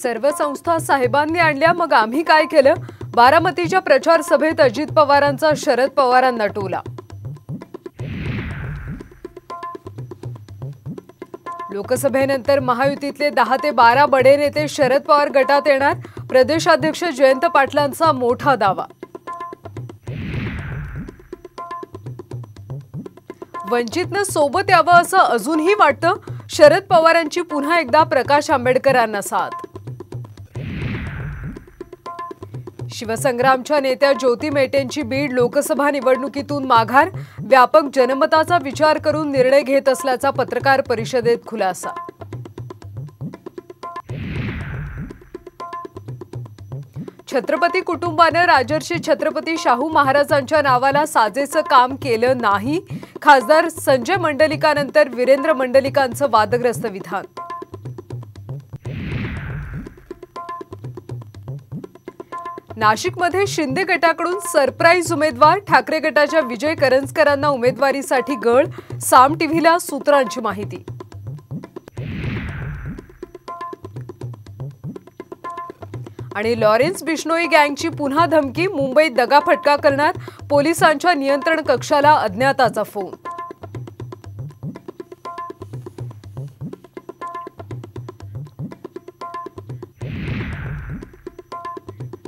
सर्व संस्था साहेबांनी आणल्या, मग आम्ही काय केलं? बारामतीच्या प्रचार सभेत अजित पवारांचा शरद पवारांना टोला। लोकसभेनंतर महायुतीतले 10 ते 12 बडे नेते शरद पवार गटात येणार, प्रदेशाध्यक्ष जयंत पाटलांचा मोठा दावा। वंचितनं सोबत यावं असं अजूनही वाटतं, शरद पवारांची पुन्हा एकदा प्रकाश आंबेडकरांना साथ। शिवसंग्रामच्या नेत्या ज्योती मेटेंची बीड लोकसभा निवडणुकीतून माघार, व्यापक जनमताचा विचार करून निर्णय घेत असल्याचा पत्रकार परिषदेत खुलासा। छत्रपती कुटुंबानं राजर्षी छत्रपती शाहू महाराजांच्या नावाला साजेचं काम केलं नाही, खासदार संजय मंडलिकानंतर वीरेंद्र मंडलिकांचं वादग्रस्त विधान। नाशिकमध्ये शिंदे गटाकडून सरप्राईज उमेदवार, ठाकरे गटाच्या विजय करंजकरांना उमेदवारीसाठी गळ, साम टीव्हीला सूत्रांची माहिती। आणि लॉरेन्स बिश्नोई गँगची पुन्हा धमकी, मुंबईत दगाफटका करणार, पोलिसांच्या नियंत्रण कक्षाला अज्ञाताचा फोन।